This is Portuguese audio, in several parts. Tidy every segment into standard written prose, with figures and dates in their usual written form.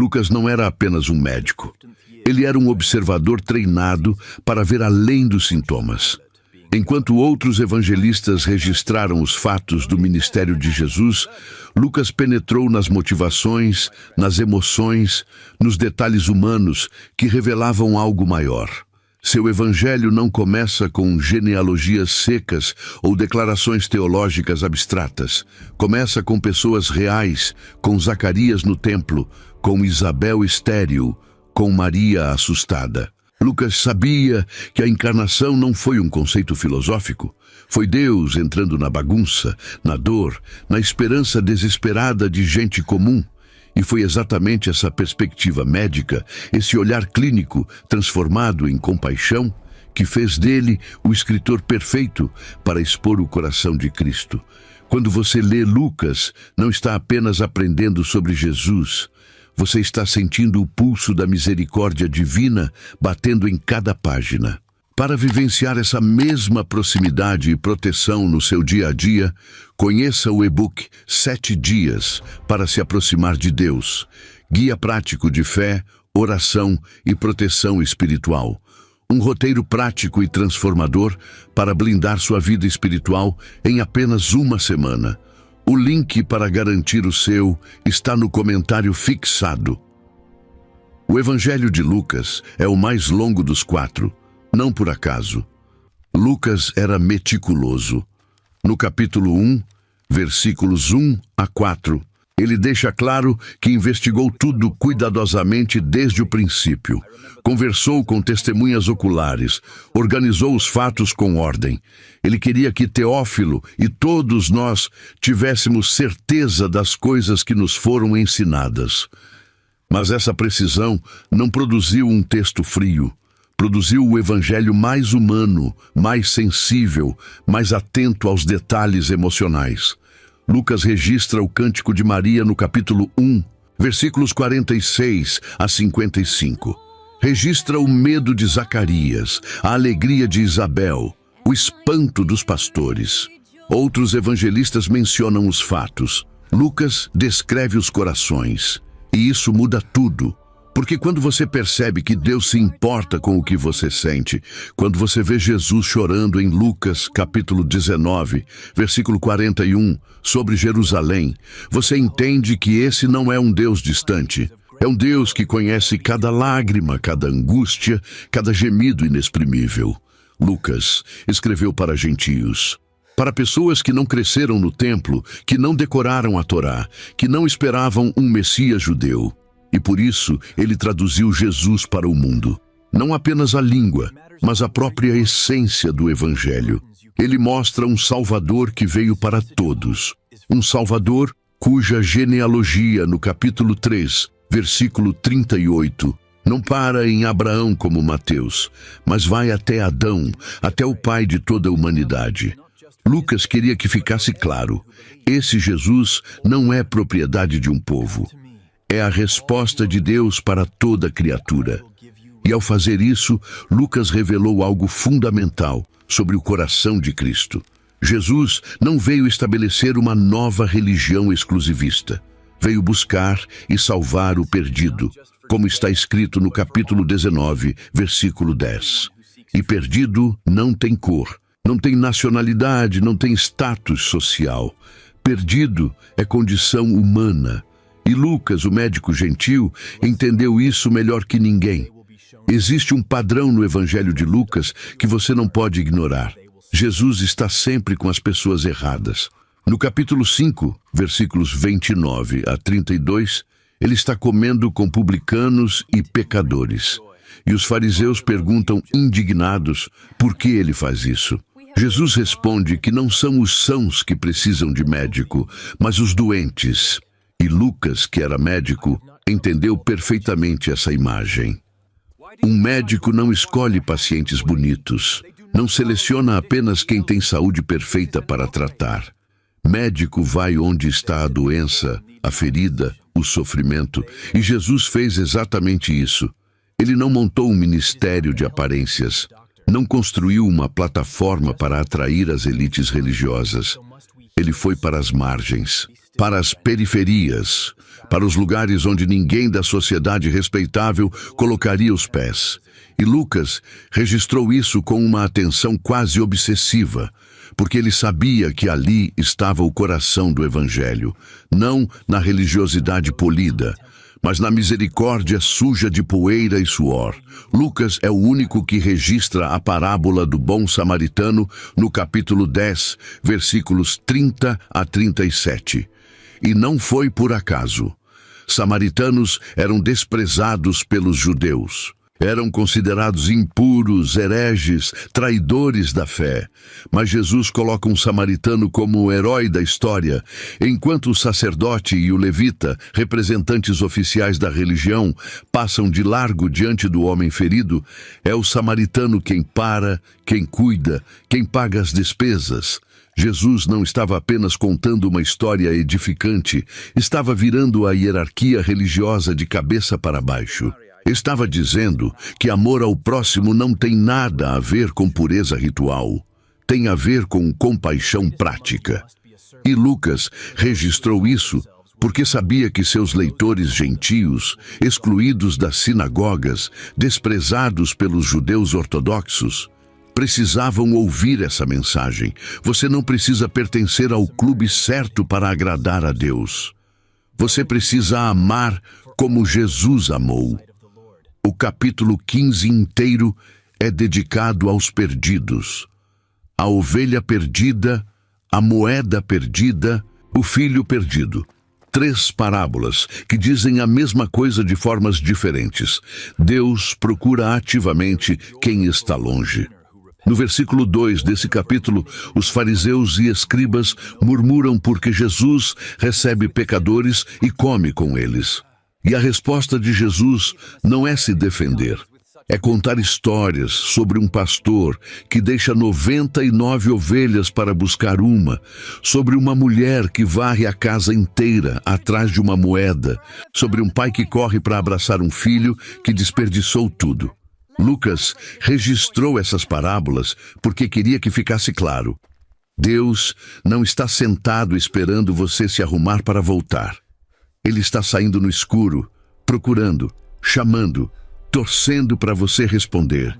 Lucas não era apenas um médico. Ele era um observador treinado para ver além dos sintomas. Enquanto outros evangelistas registraram os fatos do ministério de Jesus, Lucas penetrou nas motivações, nas emoções, nos detalhes humanos que revelavam algo maior. Seu evangelho não começa com genealogias secas ou declarações teológicas abstratas. Começa com pessoas reais, com Zacarias no templo, com Isabel estéril, com Maria assustada. Lucas sabia que a encarnação não foi um conceito filosófico. Foi Deus entrando na bagunça, na dor, na esperança desesperada de gente comum. E foi exatamente essa perspectiva médica, esse olhar clínico transformado em compaixão, que fez dele o escritor perfeito para expor o coração de Cristo. Quando você lê Lucas, não está apenas aprendendo sobre Jesus. Você está sentindo o pulso da misericórdia divina batendo em cada página. Para vivenciar essa mesma proximidade e proteção no seu dia a dia, conheça o e-book 7 Dias para se aproximar de Deus. Guia prático de fé, oração e proteção espiritual. Um roteiro prático e transformador para blindar sua vida espiritual em apenas uma semana. O link para garantir o seu está no comentário fixado. O Evangelho de Lucas é o mais longo dos 4. Não por acaso. Lucas era meticuloso. No capítulo 1, versículos 1 a 4, ele deixa claro que investigou tudo cuidadosamente desde o princípio. Conversou com testemunhas oculares, organizou os fatos com ordem. Ele queria que Teófilo e todos nós tivéssemos certeza das coisas que nos foram ensinadas. Mas essa precisão não produziu um texto frio. Produziu o evangelho mais humano, mais sensível, mais atento aos detalhes emocionais. Lucas registra o Cântico de Maria no capítulo 1, versículos 46 a 55. Registra o medo de Zacarias, a alegria de Isabel, o espanto dos pastores. Outros evangelistas mencionam os fatos. Lucas descreve os corações. E isso muda tudo. Porque quando você percebe que Deus se importa com o que você sente, quando você vê Jesus chorando em Lucas capítulo 19, versículo 41, sobre Jerusalém, você entende que esse não é um Deus distante. É um Deus que conhece cada lágrima, cada angústia, cada gemido inexprimível. Lucas escreveu para gentios, para pessoas que não cresceram no templo, que não decoraram a Torá, que não esperavam um Messias judeu. E por isso, ele traduziu Jesus para o mundo. Não apenas a língua, mas a própria essência do Evangelho. Ele mostra um Salvador que veio para todos. Um Salvador cuja genealogia, no capítulo 3, versículo 38, não para em Abraão como Mateus, mas vai até Adão, até o pai de toda a humanidade. Lucas queria que ficasse claro, esse Jesus não é propriedade de um povo. É a resposta de Deus para toda criatura. E ao fazer isso, Lucas revelou algo fundamental sobre o coração de Cristo. Jesus não veio estabelecer uma nova religião exclusivista. Veio buscar e salvar o perdido, como está escrito no capítulo 19, versículo 10. E perdido não tem cor, não tem nacionalidade, não tem status social. Perdido é condição humana. E Lucas, o médico gentil, entendeu isso melhor que ninguém. Existe um padrão no Evangelho de Lucas que você não pode ignorar. Jesus está sempre com as pessoas erradas. No capítulo 5, versículos 29 a 32, ele está comendo com publicanos e pecadores. E os fariseus perguntam indignados por que ele faz isso. Jesus responde que não são os sãos que precisam de médico, mas os doentes. E Lucas, que era médico, entendeu perfeitamente essa imagem. Um médico não escolhe pacientes bonitos, não seleciona apenas quem tem saúde perfeita para tratar. Médico vai onde está a doença, a ferida, o sofrimento, e Jesus fez exatamente isso. Ele não montou um ministério de aparências, não construiu uma plataforma para atrair as elites religiosas. Ele foi para as margens. para as periferias, para os lugares onde ninguém da sociedade respeitável colocaria os pés. E Lucas registrou isso com uma atenção quase obsessiva, porque ele sabia que ali estava o coração do Evangelho, não na religiosidade polida, mas na misericórdia suja de poeira e suor. Lucas é o único que registra a parábola do bom samaritano no capítulo 10, versículos 30 a 37. E não foi por acaso. Samaritanos eram desprezados pelos judeus. Eram considerados impuros, hereges, traidores da fé. Mas Jesus coloca um samaritano como o herói da história, enquanto o sacerdote e o levita, representantes oficiais da religião, passam de largo diante do homem ferido. É o samaritano quem para, quem cuida, quem paga as despesas. Jesus não estava apenas contando uma história edificante, estava virando a hierarquia religiosa de cabeça para baixo. Estava dizendo que amor ao próximo não tem nada a ver com pureza ritual, tem a ver com compaixão prática. E Lucas registrou isso porque sabia que seus leitores gentios, excluídos das sinagogas, desprezados pelos judeus ortodoxos, precisavam ouvir essa mensagem. Você não precisa pertencer ao clube certo para agradar a Deus. Você precisa amar como Jesus amou. O capítulo 15 inteiro é dedicado aos perdidos. A ovelha perdida, a moeda perdida, o filho perdido. 3 parábolas que dizem a mesma coisa de formas diferentes. Deus procura ativamente quem está longe. No versículo 2 desse capítulo, os fariseus e escribas murmuram porque Jesus recebe pecadores e come com eles. E a resposta de Jesus não é se defender, é contar histórias sobre um pastor que deixa 99 ovelhas para buscar uma, sobre uma mulher que varre a casa inteira atrás de uma moeda, sobre um pai que corre para abraçar um filho que desperdiçou tudo. Lucas registrou essas parábolas porque queria que ficasse claro. Deus não está sentado esperando você se arrumar para voltar. Ele está saindo no escuro, procurando, chamando, torcendo para você responder.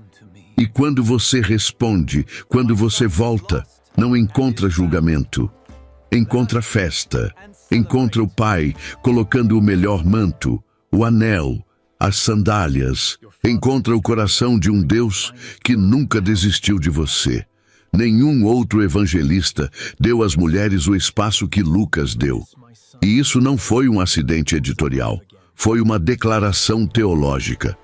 E quando você responde, quando você volta, não encontra julgamento. Encontra festa. Encontra o Pai colocando o melhor manto, o anel, as sandálias. Encontra o coração de um Deus que nunca desistiu de você. Nenhum outro evangelista deu às mulheres o espaço que Lucas deu. E isso não foi um acidente editorial, foi uma declaração teológica.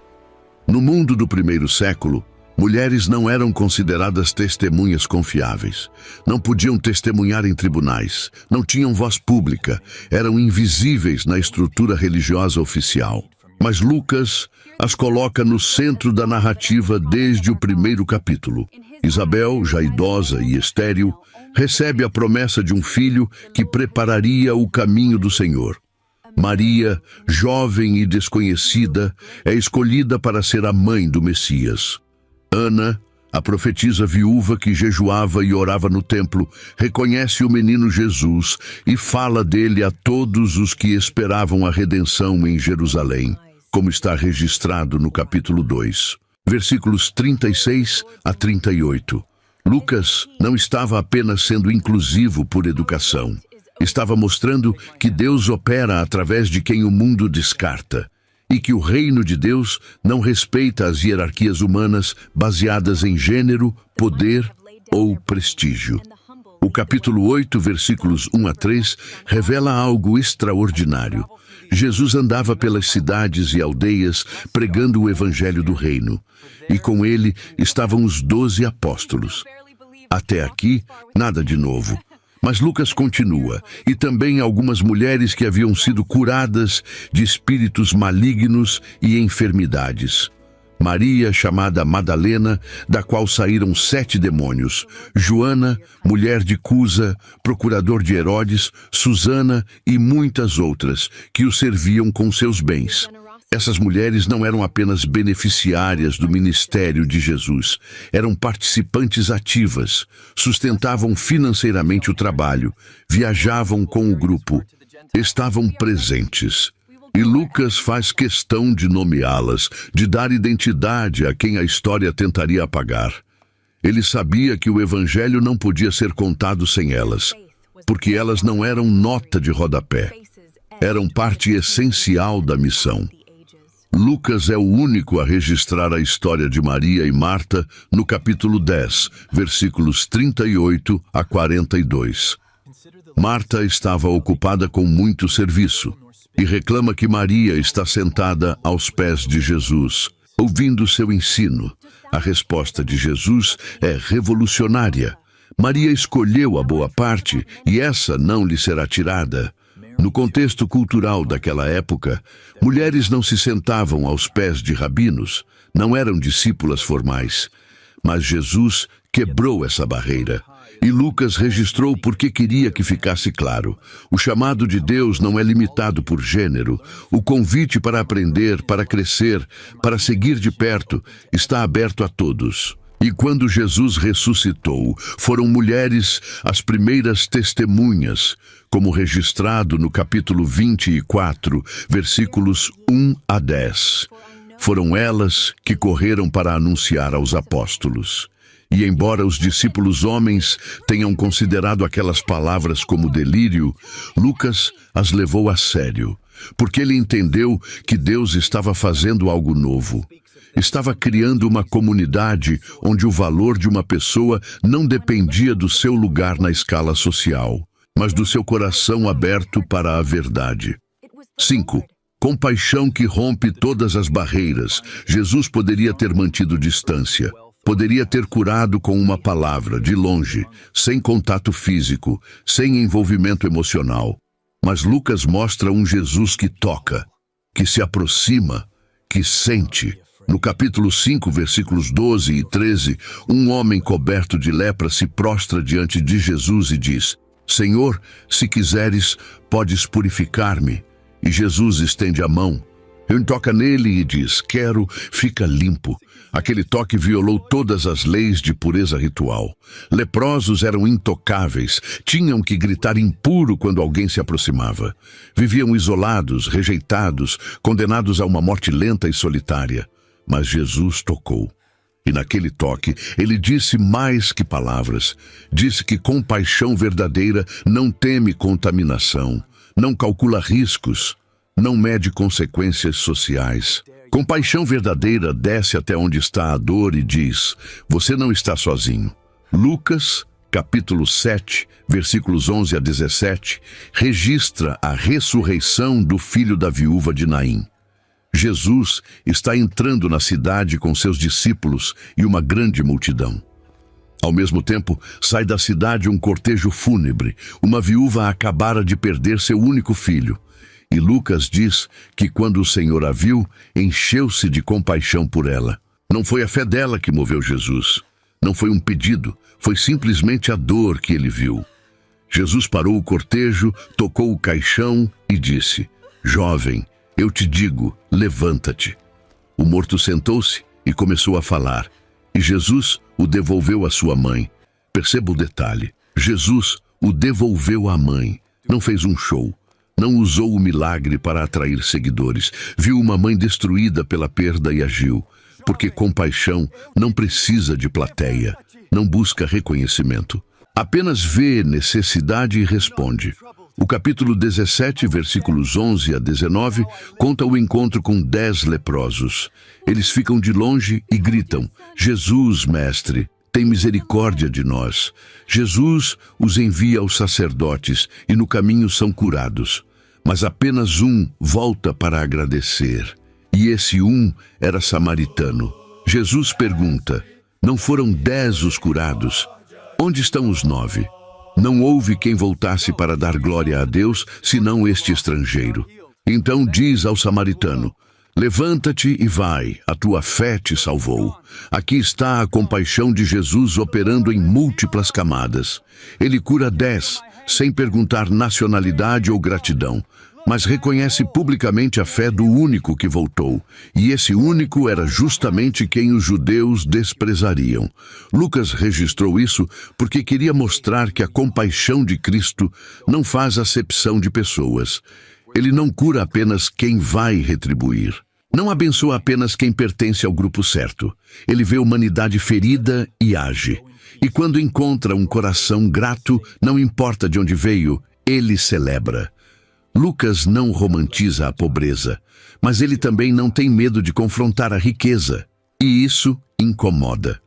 No mundo do primeiro século, mulheres não eram consideradas testemunhas confiáveis. Não podiam testemunhar em tribunais, não tinham voz pública, eram invisíveis na estrutura religiosa oficial. Mas Lucas as coloca no centro da narrativa desde o primeiro capítulo. Isabel, já idosa e estéril, recebe a promessa de um filho que prepararia o caminho do Senhor. Maria, jovem e desconhecida, é escolhida para ser a mãe do Messias. Ana, a profetisa viúva que jejuava e orava no templo, reconhece o menino Jesus e fala dele a todos os que esperavam a redenção em Jerusalém, como está registrado no capítulo 2, versículos 36 a 38. Lucas não estava apenas sendo inclusivo por educação. Estava mostrando que Deus opera através de quem o mundo descarta e que o reino de Deus não respeita as hierarquias humanas baseadas em gênero, poder ou prestígio. O capítulo 8, versículos 1 a 3, revela algo extraordinário. Jesus andava pelas cidades e aldeias pregando o evangelho do reino, e com ele estavam os 12 apóstolos. Até aqui, nada de novo. Mas Lucas continua, e também algumas mulheres que haviam sido curadas de espíritos malignos e enfermidades. Maria, chamada Madalena, da qual saíram 7 demônios, Joana, mulher de Cusa, procurador de Herodes, Susana e muitas outras, que o serviam com seus bens. Essas mulheres não eram apenas beneficiárias do ministério de Jesus, eram participantes ativas, sustentavam financeiramente o trabalho, viajavam com o grupo, estavam presentes. E Lucas faz questão de nomeá-las, de dar identidade a quem a história tentaria apagar. Ele sabia que o Evangelho não podia ser contado sem elas, porque elas não eram nota de rodapé, eram parte essencial da missão. Lucas é o único a registrar a história de Maria e Marta no capítulo 10, versículos 38 a 42. Marta estava ocupada com muito serviço e reclama que Maria está sentada aos pés de Jesus, ouvindo seu ensino. A resposta de Jesus é revolucionária. Maria escolheu a boa parte e essa não lhe será tirada. No contexto cultural daquela época, mulheres não se sentavam aos pés de rabinos, não eram discípulas formais. Mas Jesus quebrou essa barreira. E Lucas registrou porque queria que ficasse claro. O chamado de Deus não é limitado por gênero. O convite para aprender, para crescer, para seguir de perto, está aberto a todos. E quando Jesus ressuscitou, foram mulheres as primeiras testemunhas, como registrado no capítulo 24, versículos 1 a 10. Foram elas que correram para anunciar aos apóstolos. E embora os discípulos homens tenham considerado aquelas palavras como delírio, Lucas as levou a sério, porque ele entendeu que Deus estava fazendo algo novo. Estava criando uma comunidade onde o valor de uma pessoa não dependia do seu lugar na escala social, mas do seu coração aberto para a verdade. 5. Compaixão que rompe todas as barreiras. Jesus poderia ter mantido distância. Poderia ter curado com uma palavra, de longe, sem contato físico, sem envolvimento emocional. Mas Lucas mostra um Jesus que toca, que se aproxima, que sente. No capítulo 5, versículos 12 e 13, um homem coberto de lepra se prostra diante de Jesus e diz: Senhor, se quiseres, podes purificar-me. E Jesus estende a mão. Ele toca nele e diz: quero, fica limpo. Aquele toque violou todas as leis de pureza ritual. Leprosos eram intocáveis, tinham que gritar impuro quando alguém se aproximava. Viviam isolados, rejeitados, condenados a uma morte lenta e solitária. Mas Jesus tocou. E naquele toque, ele disse mais que palavras. Disse que compaixão verdadeira não teme contaminação, não calcula riscos, não mede consequências sociais. Compaixão verdadeira desce até onde está a dor e diz: você não está sozinho. Lucas, capítulo 7, versículos 11 a 17, registra a ressurreição do filho da viúva de Naim. Jesus está entrando na cidade com seus discípulos e uma grande multidão. Ao mesmo tempo, sai da cidade um cortejo fúnebre. Uma viúva acabara de perder seu único filho. E Lucas diz que quando o Senhor a viu, encheu-se de compaixão por ela. Não foi a fé dela que moveu Jesus. Não foi um pedido, foi simplesmente a dor que ele viu. Jesus parou o cortejo, tocou o caixão e disse: jovem, eu te digo, levanta-te. O morto sentou-se e começou a falar. E Jesus o devolveu à sua mãe. Perceba o detalhe. Jesus o devolveu à mãe. Não fez um show. Não usou o milagre para atrair seguidores. Viu uma mãe destruída pela perda e agiu. Porque compaixão não precisa de plateia. Não busca reconhecimento. Apenas vê necessidade e responde. O capítulo 17, versículos 11 a 19, conta o encontro com 10 leprosos. Eles ficam de longe e gritam: Jesus, mestre, tem misericórdia de nós. Jesus os envia aos sacerdotes e no caminho são curados. Mas apenas um volta para agradecer. E esse um era samaritano. Jesus pergunta: não foram 10 os curados? Onde estão os 9? Não houve quem voltasse para dar glória a Deus, senão este estrangeiro. Então diz ao samaritano: levanta-te e vai, a tua fé te salvou. Aqui está a compaixão de Jesus operando em múltiplas camadas. Ele cura 10, sem perguntar nacionalidade ou gratidão. mas reconhece publicamente a fé do único que voltou. E esse único era justamente quem os judeus desprezariam. Lucas registrou isso porque queria mostrar que a compaixão de Cristo não faz acepção de pessoas. Ele não cura apenas quem vai retribuir. Não abençoa apenas quem pertence ao grupo certo. Ele vê a humanidade ferida e age. E quando encontra um coração grato, não importa de onde veio, ele celebra. Lucas não romantiza a pobreza, mas ele também não tem medo de confrontar a riqueza. E isso incomoda.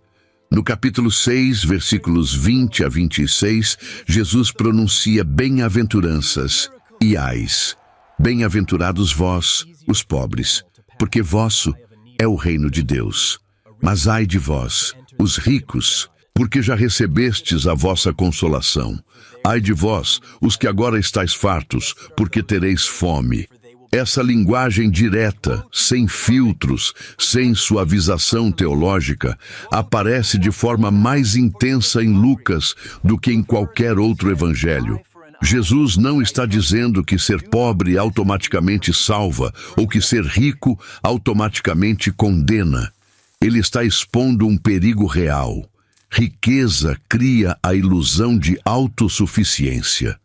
No capítulo 6, versículos 20 a 26, Jesus pronuncia bem-aventuranças e ais. Bem-aventurados vós, os pobres, porque vosso é o reino de Deus. Mas ai de vós, os ricos, porque já recebestes a vossa consolação. Ai de vós, os que agora estáis fartos, porque tereis fome. Essa linguagem direta, sem filtros, sem suavização teológica, aparece de forma mais intensa em Lucas do que em qualquer outro evangelho. Jesus não está dizendo que ser pobre automaticamente salva ou que ser rico automaticamente condena. Ele está expondo um perigo real. Riqueza cria a ilusão de autossuficiência.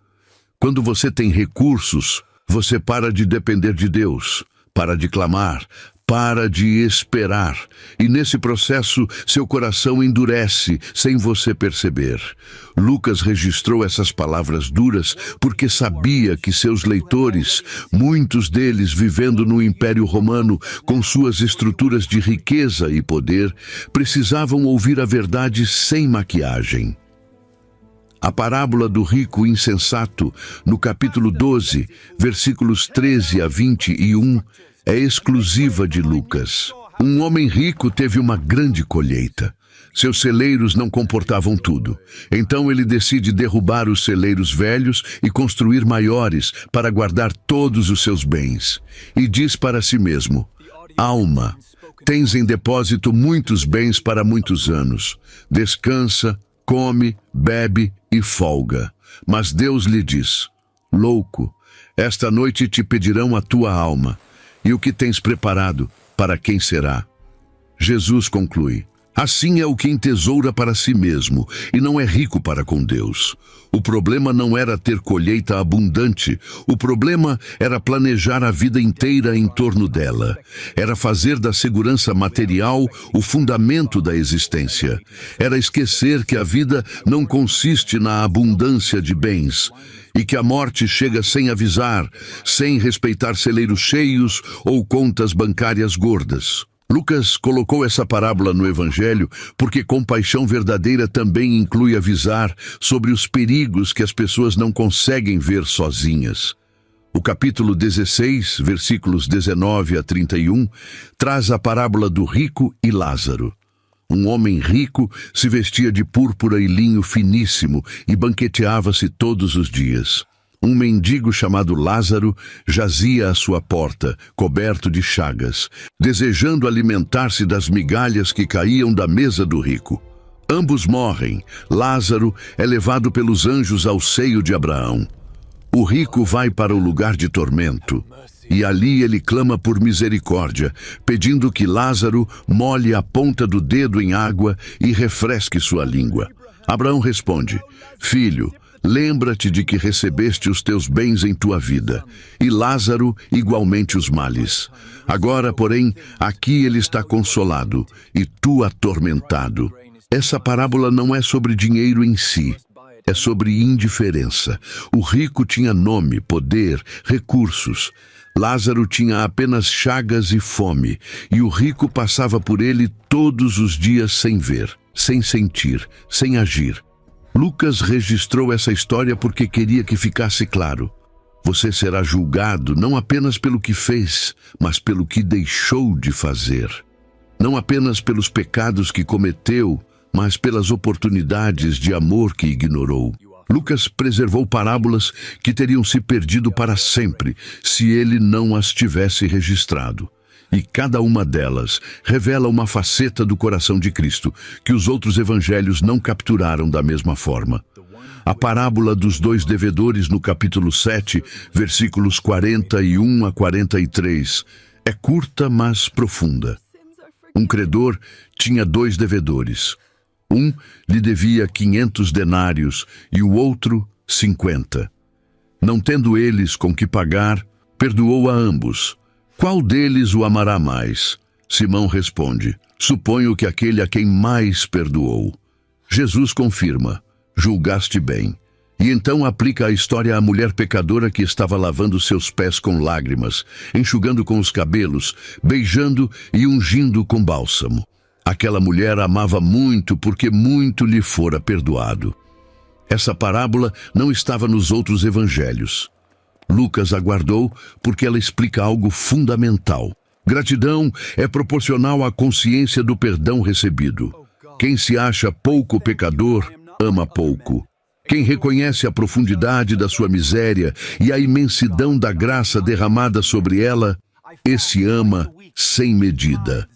Quando você tem recursos, você para de depender de Deus, para de clamar, para de esperar. E nesse processo, seu coração endurece sem você perceber. Lucas registrou essas palavras duras porque sabia que seus leitores, muitos deles vivendo no Império Romano com suas estruturas de riqueza e poder, precisavam ouvir a verdade sem maquiagem. A parábola do rico insensato, no capítulo 12, versículos 13 a 21, é exclusiva de Lucas. Um homem rico teve uma grande colheita. Seus celeiros não comportavam tudo. Então ele decide derrubar os celeiros velhos e construir maiores para guardar todos os seus bens. E diz para si mesmo: alma, tens em depósito muitos bens para muitos anos. Descansa, come, bebe e folga. Mas Deus lhe diz: louco, esta noite te pedirão a tua alma. E o que tens preparado, para quem será? Jesus conclui: assim é o que entesoura para si mesmo, e não é rico para com Deus. O problema não era ter colheita abundante, o problema era planejar a vida inteira em torno dela. Era fazer da segurança material o fundamento da existência. Era esquecer que a vida não consiste na abundância de bens, e que a morte chega sem avisar, sem respeitar celeiros cheios ou contas bancárias gordas. Lucas colocou essa parábola no Evangelho porque compaixão verdadeira também inclui avisar sobre os perigos que as pessoas não conseguem ver sozinhas. O capítulo 16, versículos 19 a 31, traz a parábola do rico e Lázaro. Um homem rico se vestia de púrpura e linho finíssimo e banqueteava-se todos os dias. Um mendigo chamado Lázaro jazia à sua porta, coberto de chagas, desejando alimentar-se das migalhas que caíam da mesa do rico. Ambos morrem. Lázaro é levado pelos anjos ao seio de Abraão. O rico vai para o lugar de tormento, e ali ele clama por misericórdia, pedindo que Lázaro molhe a ponta do dedo em água e refresque sua língua. Abraão responde: filho, lembra-te de que recebeste os teus bens em tua vida, e Lázaro igualmente os males. Agora, porém, aqui ele está consolado, e tu atormentado. Essa parábola não é sobre dinheiro em si, é sobre indiferença. O rico tinha nome, poder, recursos. Lázaro tinha apenas chagas e fome, e o rico passava por ele todos os dias sem ver, sem sentir, sem agir. Lucas registrou essa história porque queria que ficasse claro: você será julgado não apenas pelo que fez, mas pelo que deixou de fazer. Não apenas pelos pecados que cometeu, mas pelas oportunidades de amor que ignorou. Lucas preservou parábolas que teriam se perdido para sempre se ele não as tivesse registrado. E cada uma delas revela uma faceta do coração de Cristo que os outros evangelhos não capturaram da mesma forma. A parábola dos dois devedores no capítulo 7, versículos 41 a 43, é curta, mas profunda. Um credor tinha dois devedores. Um lhe devia 500 denários e o outro 50. Não tendo eles com que pagar, perdoou a ambos. Qual deles o amará mais? Simão responde: suponho que aquele a quem mais perdoou. Jesus confirma: julgaste bem. E então aplica a história à mulher pecadora que estava lavando seus pés com lágrimas, enxugando com os cabelos, beijando e ungindo com bálsamo. Aquela mulher amava muito porque muito lhe fora perdoado. Essa parábola não estava nos outros evangelhos. Lucas a guardou porque ela explica algo fundamental. Gratidão é proporcional à consciência do perdão recebido. Quem se acha pouco pecador, ama pouco. Quem reconhece a profundidade da sua miséria e a imensidão da graça derramada sobre ela, esse ama sem medida.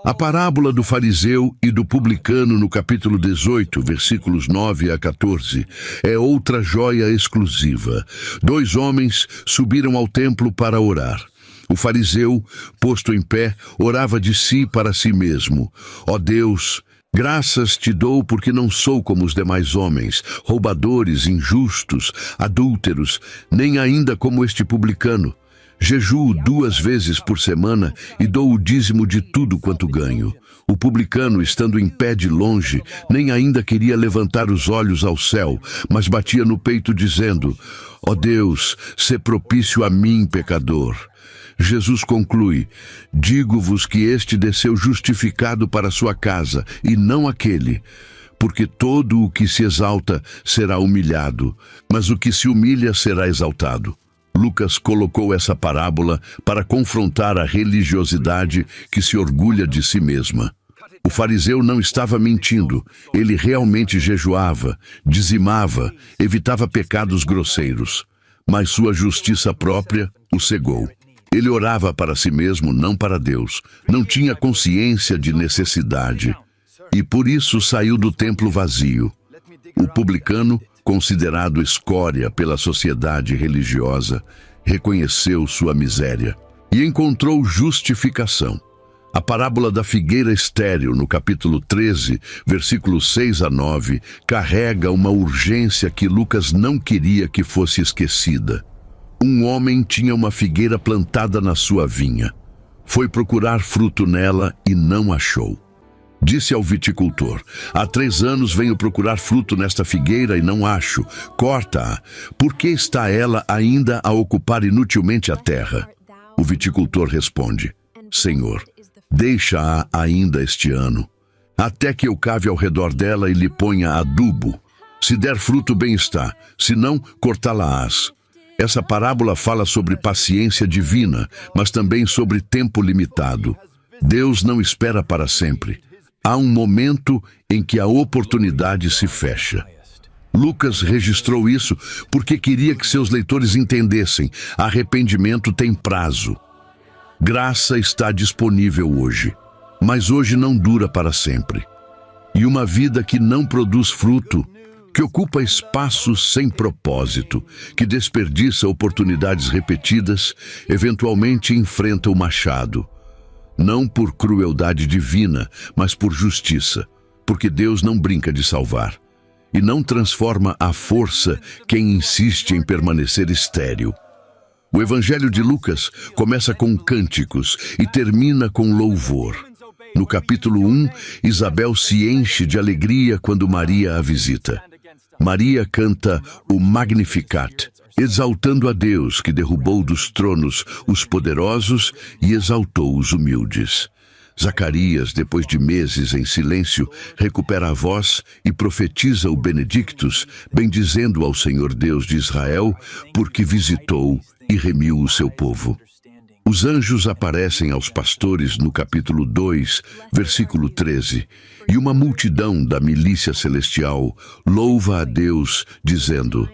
A parábola do fariseu e do publicano no capítulo 18, versículos 9 a 14, é outra joia exclusiva. Dois homens subiram ao templo para orar. O fariseu, posto em pé, orava de si para si mesmo: ó Deus, graças te dou porque não sou como os demais homens, roubadores, injustos, adúlteros, nem ainda como este publicano. Jejuo 2 vezes por semana e dou o dízimo de tudo quanto ganho. O publicano, estando em pé de longe, nem ainda queria levantar os olhos ao céu, mas batia no peito dizendo: ó Deus, sê propício a mim, pecador. Jesus conclui: digo-vos que este desceu justificado para sua casa, e não aquele. Porque todo o que se exalta será humilhado, mas o que se humilha será exaltado. Lucas colocou essa parábola para confrontar a religiosidade que se orgulha de si mesma. O fariseu não estava mentindo, ele realmente jejuava, dizimava, evitava pecados grosseiros, mas sua justiça própria o cegou. Ele orava para si mesmo, não para Deus. Não tinha consciência de necessidade e por isso saiu do templo vazio. O publicano, considerado escória pela sociedade religiosa, reconheceu sua miséria e encontrou justificação. A parábola da figueira estéril, no capítulo 13, versículos 6 a 9, carrega uma urgência que Lucas não queria que fosse esquecida. Um homem tinha uma figueira plantada na sua vinha. Foi procurar fruto nela e não achou. Disse ao viticultor: há 3 anos venho procurar fruto nesta figueira e não acho. Corta-a. Por que está ela ainda a ocupar inutilmente a terra? O viticultor responde: Senhor, deixa-a ainda este ano, até que eu cave ao redor dela e lhe ponha adubo. Se der fruto, bem está, se não, cortá-la-ás. Essa parábola fala sobre paciência divina, mas também sobre tempo limitado. Deus não espera para sempre. Há um momento em que a oportunidade se fecha. Lucas registrou isso porque queria que seus leitores entendessem: arrependimento tem prazo. Graça está disponível hoje, mas hoje não dura para sempre. E uma vida que não produz fruto, que ocupa espaços sem propósito, que desperdiça oportunidades repetidas, eventualmente enfrenta o machado. Não por crueldade divina, mas por justiça, porque Deus não brinca de salvar. E não transforma à força quem insiste em permanecer estéril. O Evangelho de Lucas começa com cânticos e termina com louvor. No capítulo 1, Isabel se enche de alegria quando Maria a visita. Maria canta o Magnificat, exaltando a Deus que derrubou dos tronos os poderosos e exaltou os humildes. Zacarias, depois de meses em silêncio, recupera a voz e profetiza o Benedictus, bendizendo ao Senhor Deus de Israel, porque visitou e remiu o seu povo. Os anjos aparecem aos pastores no capítulo 2, versículo 13, e uma multidão da milícia celestial louva a Deus, dizendo: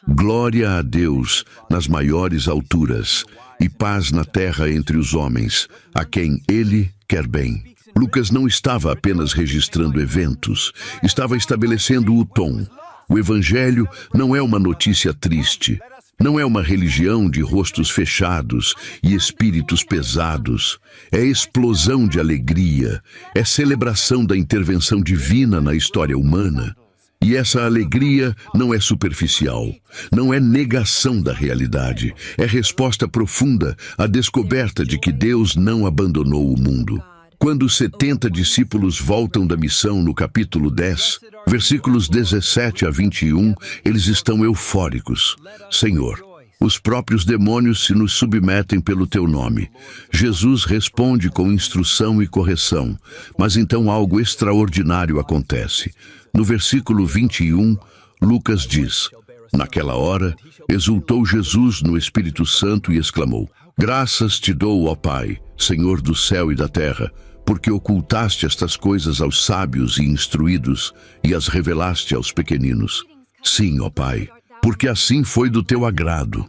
glória a Deus nas maiores alturas e paz na terra entre os homens, a quem Ele quer bem. Lucas não estava apenas registrando eventos, estava estabelecendo o tom. O Evangelho não é uma notícia triste. Não é uma religião de rostos fechados e espíritos pesados. É explosão de alegria. É celebração da intervenção divina na história humana. E essa alegria não é superficial, não é negação da realidade, é resposta profunda à descoberta de que Deus não abandonou o mundo. Quando os 70 discípulos voltam da missão no capítulo 10, versículos 17 a 21, eles estão eufóricos. Senhor, os próprios demônios se nos submetem pelo teu nome. Jesus responde com instrução e correção, mas então algo extraordinário acontece. No versículo 21, Lucas diz: naquela hora, exultou Jesus no Espírito Santo e exclamou: graças te dou, ó Pai, Senhor do céu e da terra, porque ocultaste estas coisas aos sábios e instruídos e as revelaste aos pequeninos. Sim, ó Pai, porque assim foi do teu agrado.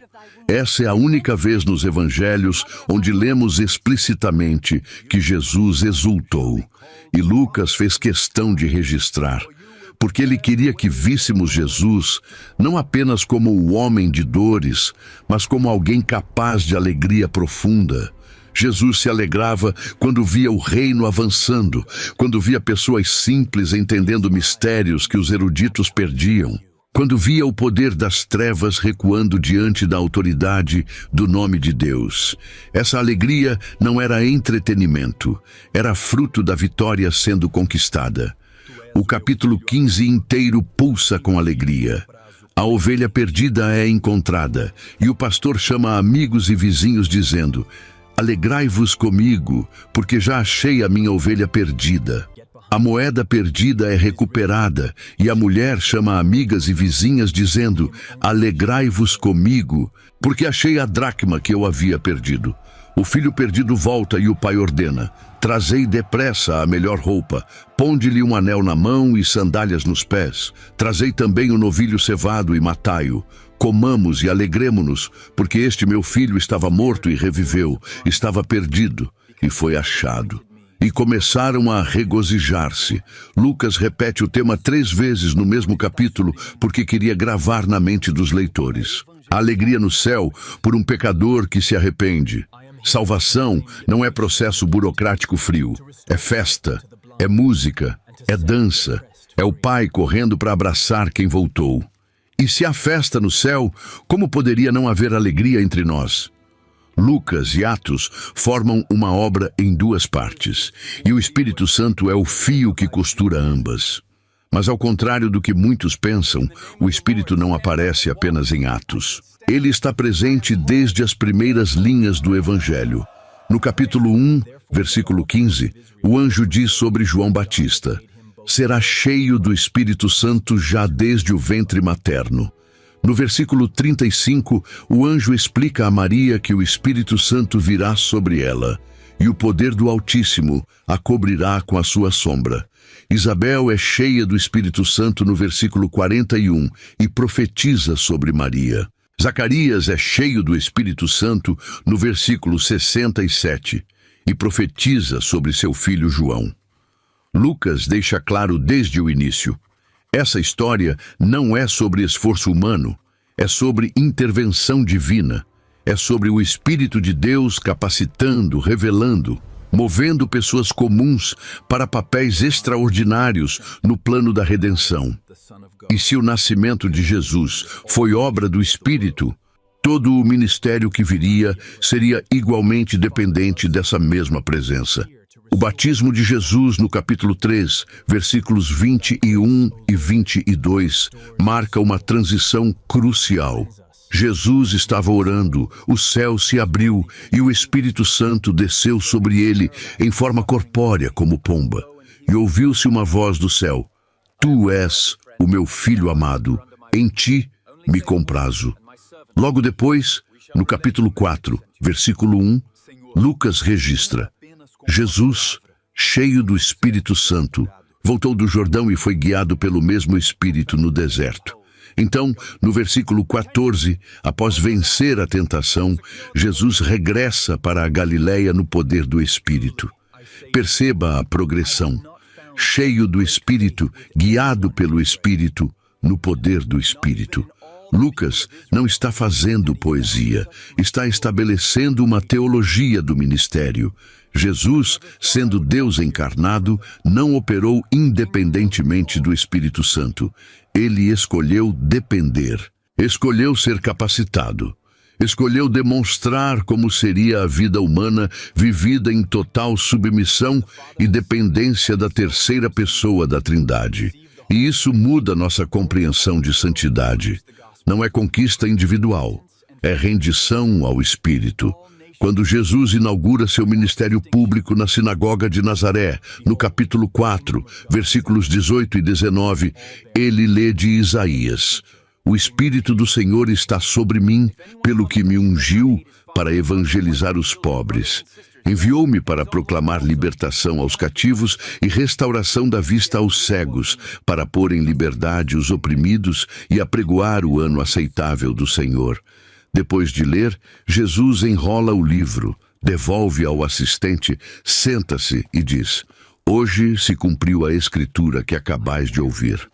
Essa é a única vez nos evangelhos onde lemos explicitamente que Jesus exultou. E Lucas fez questão de registrar, porque ele queria que víssemos Jesus não apenas como o homem de dores, mas como alguém capaz de alegria profunda. Jesus se alegrava quando via o reino avançando, quando via pessoas simples entendendo mistérios que os eruditos perdiam, quando via o poder das trevas recuando diante da autoridade do nome de Deus. Essa alegria não era entretenimento, era fruto da vitória sendo conquistada. O capítulo 15 inteiro pulsa com alegria. A ovelha perdida é encontrada, e o pastor chama amigos e vizinhos dizendo: alegrai-vos comigo, porque já achei a minha ovelha perdida. A moeda perdida é recuperada, e a mulher chama amigas e vizinhas dizendo: alegrai-vos comigo, porque achei a dracma que eu havia perdido. O filho perdido volta e o pai ordena: trazei depressa a melhor roupa, ponde-lhe um anel na mão e sandálias nos pés. Trazei também o novilho cevado e matai-o. Comamos e alegremo-nos, porque este meu filho estava morto e reviveu, estava perdido e foi achado. E começaram a regozijar-se. Lucas repete o tema 3 vezes no mesmo capítulo, porque queria gravar na mente dos leitores. A alegria no céu por um pecador que se arrepende. Salvação não é processo burocrático frio. É festa, é música, é dança, é o Pai correndo para abraçar quem voltou. E se há festa no céu, como poderia não haver alegria entre nós? Lucas e Atos formam uma obra em 2 partes, e o Espírito Santo é o fio que costura ambas. Mas ao contrário do que muitos pensam, o Espírito não aparece apenas em Atos. Ele está presente desde as primeiras linhas do Evangelho. No capítulo 1, versículo 15, o anjo diz sobre João Batista: será cheio do Espírito Santo já desde o ventre materno. No versículo 35, o anjo explica a Maria que o Espírito Santo virá sobre ela, e o poder do Altíssimo a cobrirá com a sua sombra. Isabel é cheia do Espírito Santo no versículo 41 e profetiza sobre Maria. Zacarias é cheio do Espírito Santo no versículo 67 e profetiza sobre seu filho João. Lucas deixa claro desde o início: essa história não é sobre esforço humano, é sobre intervenção divina, é sobre o Espírito de Deus capacitando, revelando, movendo pessoas comuns para papéis extraordinários no plano da redenção. E se o nascimento de Jesus foi obra do Espírito, todo o ministério que viria seria igualmente dependente dessa mesma presença. O batismo de Jesus no capítulo 3, versículos 21 e 22, marca uma transição crucial. Jesus estava orando, o céu se abriu e o Espírito Santo desceu sobre ele em forma corpórea como pomba. E ouviu-se uma voz do céu: Tu és o meu filho amado, em ti me comprazo. Logo depois, no capítulo 4, versículo 1, Lucas registra: Jesus, cheio do Espírito Santo, voltou do Jordão e foi guiado pelo mesmo Espírito no deserto. Então, no versículo 14, após vencer a tentação, Jesus regressa para a Galileia no poder do Espírito. Perceba a progressão. Cheio do Espírito, guiado pelo Espírito, no poder do Espírito. Lucas não está fazendo poesia, está estabelecendo uma teologia do ministério. Jesus, sendo Deus encarnado, não operou independentemente do Espírito Santo. Ele escolheu depender, escolheu ser capacitado, escolheu demonstrar como seria a vida humana vivida em total submissão e dependência da terceira pessoa da Trindade. E isso muda nossa compreensão de santidade. Não é conquista individual, é rendição ao Espírito. Quando Jesus inaugura seu ministério público na sinagoga de Nazaré, no capítulo 4, versículos 18 e 19, ele lê de Isaías: "O Espírito do Senhor está sobre mim, pelo que me ungiu para evangelizar os pobres. Enviou-me para proclamar libertação aos cativos e restauração da vista aos cegos, para pôr em liberdade os oprimidos e apregoar o ano aceitável do Senhor." Depois de ler, Jesus enrola o livro, devolve ao assistente, senta-se e diz: "Hoje se cumpriu a escritura que acabais de ouvir."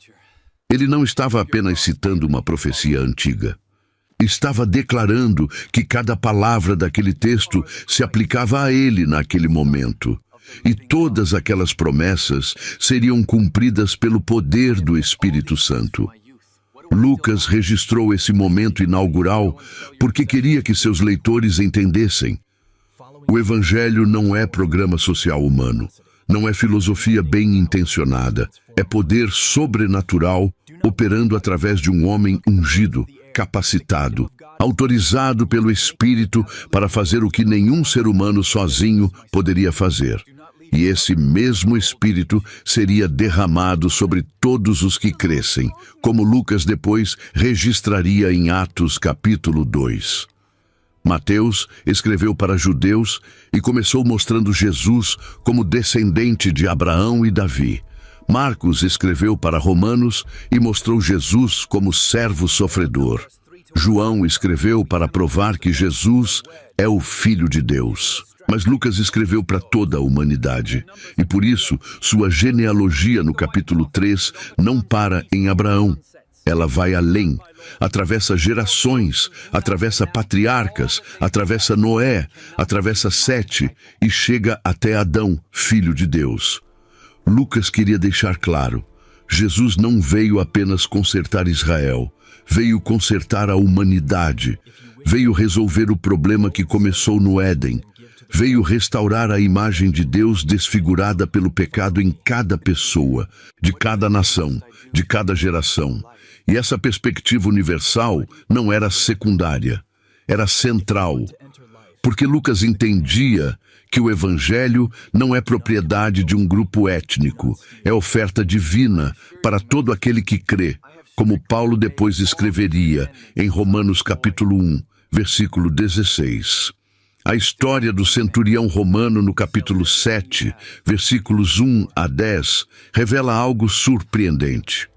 Ele não estava apenas citando uma profecia antiga. Estava declarando que cada palavra daquele texto se aplicava a ele naquele momento. E todas aquelas promessas seriam cumpridas pelo poder do Espírito Santo. Lucas registrou esse momento inaugural porque queria que seus leitores entendessem. O Evangelho não é programa social humano, não é filosofia bem intencionada, é poder sobrenatural operando através de um homem ungido, capacitado, autorizado pelo Espírito para fazer o que nenhum ser humano sozinho poderia fazer. E esse mesmo Espírito seria derramado sobre todos os que crescem, como Lucas depois registraria em Atos capítulo 2. Mateus escreveu para judeus e começou mostrando Jesus como descendente de Abraão e Davi. Marcos escreveu para romanos e mostrou Jesus como servo sofredor. João escreveu para provar que Jesus é o Filho de Deus. Mas Lucas escreveu para toda a humanidade, e por isso sua genealogia no capítulo 3 não para em Abraão. Ela vai além, atravessa gerações, atravessa patriarcas, atravessa Noé, atravessa Sete e chega até Adão, filho de Deus. Lucas queria deixar claro: Jesus não veio apenas consertar Israel, veio consertar a humanidade, veio resolver o problema que começou no Éden. Veio restaurar a imagem de Deus desfigurada pelo pecado em cada pessoa, de cada nação, de cada geração. E essa perspectiva universal não era secundária, era central. Porque Lucas entendia que o Evangelho não é propriedade de um grupo étnico, é oferta divina para todo aquele que crê, como Paulo depois escreveria em Romanos capítulo 1, versículo 16. A história do centurião romano no capítulo 7, versículos 1 a 10, revela algo surpreendente.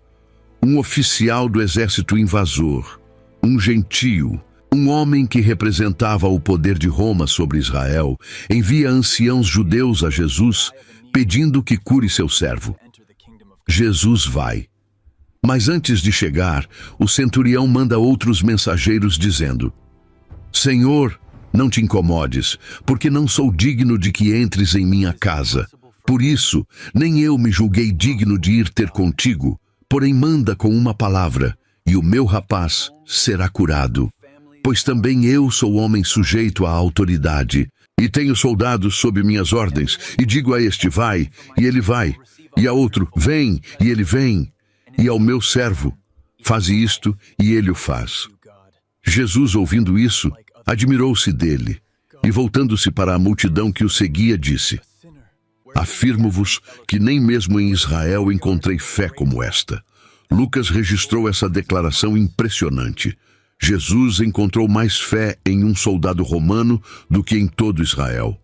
Um oficial do exército invasor, um gentio, um homem que representava o poder de Roma sobre Israel, envia anciãos judeus a Jesus, pedindo que cure seu servo. Jesus vai. Mas antes de chegar, o centurião manda outros mensageiros dizendo: "Senhor, não te incomodes, porque não sou digno de que entres em minha casa. Por isso, nem eu me julguei digno de ir ter contigo, porém manda com uma palavra, e o meu rapaz será curado. Pois também eu sou homem sujeito à autoridade, e tenho soldados sob minhas ordens, e digo a este, vai, e ele vai, e a outro, vem, e ele vem, e ao meu servo, faze isto, e ele o faz." Jesus, ouvindo isso, admirou-se dele, e voltando-se para a multidão que o seguia, disse: "Afirmo-vos que nem mesmo em Israel encontrei fé como esta." Lucas registrou essa declaração impressionante. Jesus encontrou mais fé em um soldado romano do que em todo Israel.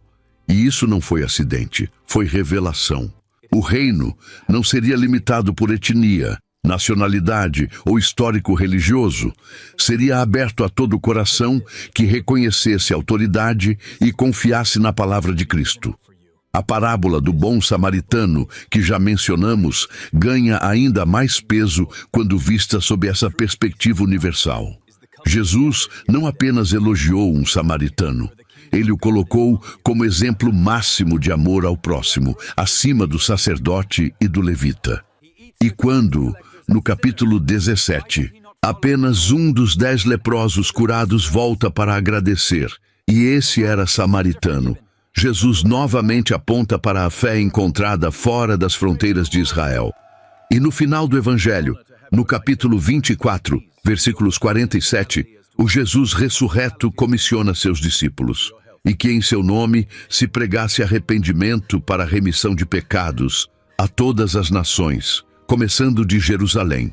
E isso não foi acidente, foi revelação. O reino não seria limitado por etnia, nacionalidade ou histórico religioso. Seria aberto a todo coração que reconhecesse a autoridade e confiasse na palavra de Cristo. A parábola do bom samaritano, que já mencionamos, ganha ainda mais peso quando vista sob essa perspectiva universal. Jesus não apenas elogiou um samaritano, ele o colocou como exemplo máximo de amor ao próximo, acima do sacerdote e do levita. E quando, no capítulo 17, apenas um dos 10 leprosos curados volta para agradecer, e esse era samaritano, Jesus novamente aponta para a fé encontrada fora das fronteiras de Israel. E no final do Evangelho, no capítulo 24, versículos 47, o Jesus ressurreto comissiona seus discípulos, e que em seu nome se pregasse arrependimento para a remissão de pecados a todas as nações, começando de Jerusalém.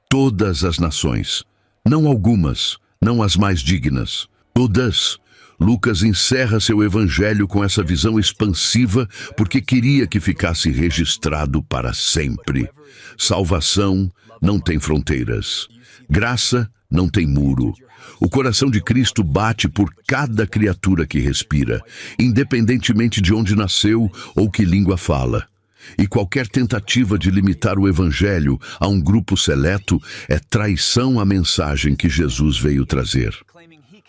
Todas as nações, não algumas, não as mais dignas, todas. Lucas encerra seu evangelho com essa visão expansiva porque queria que ficasse registrado para sempre. Salvação não tem fronteiras. Graça não tem muro. O coração de Cristo bate por cada criatura que respira, independentemente de onde nasceu ou que língua fala. E qualquer tentativa de limitar o evangelho a um grupo seleto é traição à mensagem que Jesus veio trazer.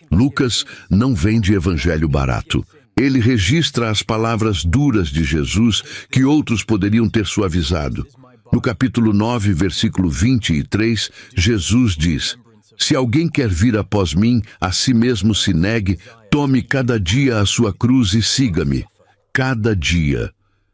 Lucas não vende evangelho barato. Ele registra as palavras duras de Jesus que outros poderiam ter suavizado. No capítulo 9, versículo 23, Jesus diz: "Se alguém quer vir após mim, a si mesmo se negue, tome cada dia a sua cruz e siga-me." Cada dia.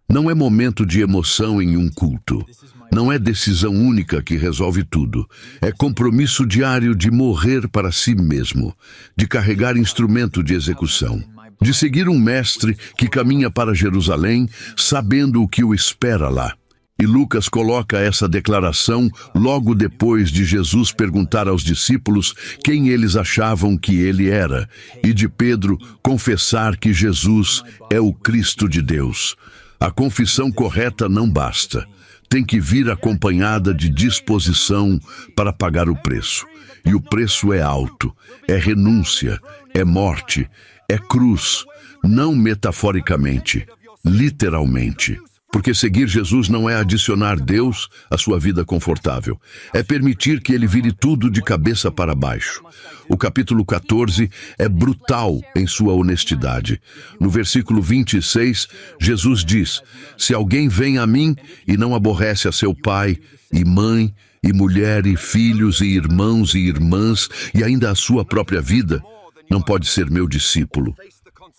Não é momento de emoção em um culto. Não é decisão única que resolve tudo. É compromisso diário de morrer para si mesmo, de carregar instrumento de execução, de seguir um mestre que caminha para Jerusalém, sabendo o que o espera lá. E Lucas coloca essa declaração logo depois de Jesus perguntar aos discípulos quem eles achavam que ele era, e de Pedro confessar que Jesus é o Cristo de Deus. A confissão correta não basta. Tem que vir acompanhada de disposição para pagar o preço. E o preço é alto, é renúncia, é morte, é cruz, não metaforicamente, literalmente. Porque seguir Jesus não é adicionar Deus à sua vida confortável. É permitir que ele vire tudo de cabeça para baixo. O capítulo 14 é brutal em sua honestidade. No versículo 26, Jesus diz: "Se alguém vem a mim e não aborrece a seu pai e mãe, e mulher, e filhos, e irmãos e irmãs, e ainda a sua própria vida, não pode ser meu discípulo."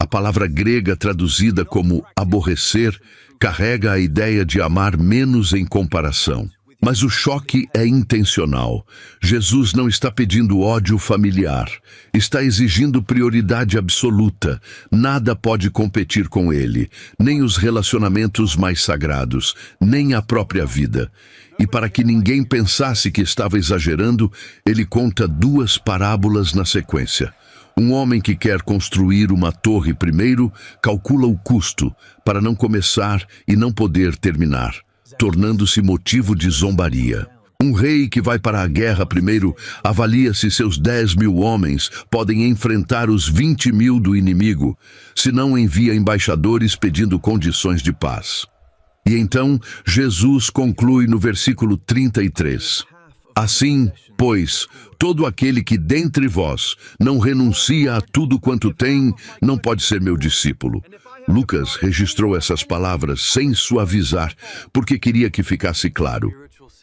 A palavra grega traduzida como aborrecer carrega a ideia de amar menos em comparação. Mas o choque é intencional. Jesus não está pedindo ódio familiar. Está exigindo prioridade absoluta. Nada pode competir com ele, nem os relacionamentos mais sagrados, nem a própria vida. E para que ninguém pensasse que estava exagerando, ele conta 2 parábolas na sequência. Um homem que quer construir uma torre primeiro calcula o custo para não começar e não poder terminar, tornando-se motivo de zombaria. Um rei que vai para a guerra primeiro avalia se seus 10.000 homens podem enfrentar os 20.000 do inimigo, se não envia embaixadores pedindo condições de paz. E então Jesus conclui no versículo 33. "Assim, pois, todo aquele que dentre vós não renuncia a tudo quanto tem, não pode ser meu discípulo." Lucas registrou essas palavras sem suavizar, porque queria que ficasse claro.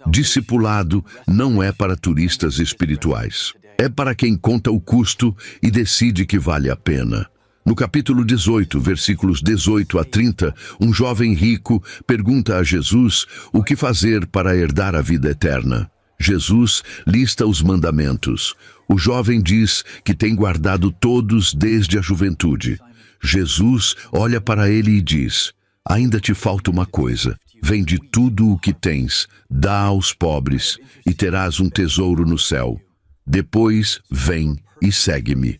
Discipulado não é para turistas espirituais. É para quem conta o custo e decide que vale a pena. No capítulo 18, versículos 18 a 30, um jovem rico pergunta a Jesus o que fazer para herdar a vida eterna. Jesus lista os mandamentos. O jovem diz que tem guardado todos desde a juventude. Jesus olha para ele e diz: "Ainda te falta uma coisa. Vende tudo o que tens, dá aos pobres, e terás um tesouro no céu. Depois, vem e segue-me."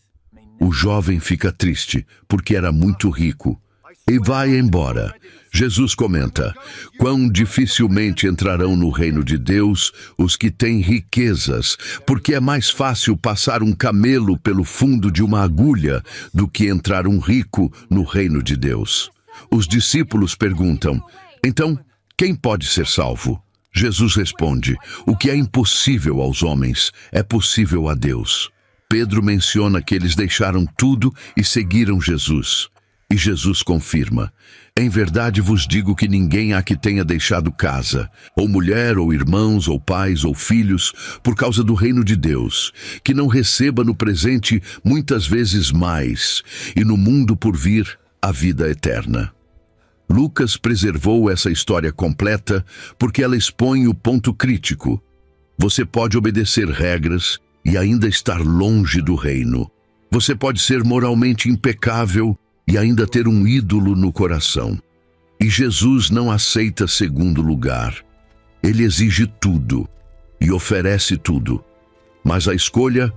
O jovem fica triste, porque era muito rico, e vai embora. Jesus comenta: "Quão dificilmente entrarão no reino de Deus os que têm riquezas, porque é mais fácil passar um camelo pelo fundo de uma agulha do que entrar um rico no reino de Deus." os discípulos perguntam: então, quem pode ser salvo? Jesus responde: o que é impossível aos homens é possível a Deus. Pedro menciona que eles deixaram tudo e seguiram Jesus. E Jesus confirma: em verdade vos digo que ninguém há que tenha deixado casa, ou mulher, ou irmãos, ou pais, ou filhos, por causa do reino de Deus, que não receba no presente muitas vezes mais, e no mundo por vir a vida eterna. Lucas preservou essa história completa porque ela expõe o ponto crítico. Você pode obedecer regras e ainda estar longe do reino. Você pode ser moralmente impecável e ainda ter um ídolo no coração. E Jesus não aceita segundo lugar. Ele exige tudo e oferece tudo. Mas a escolha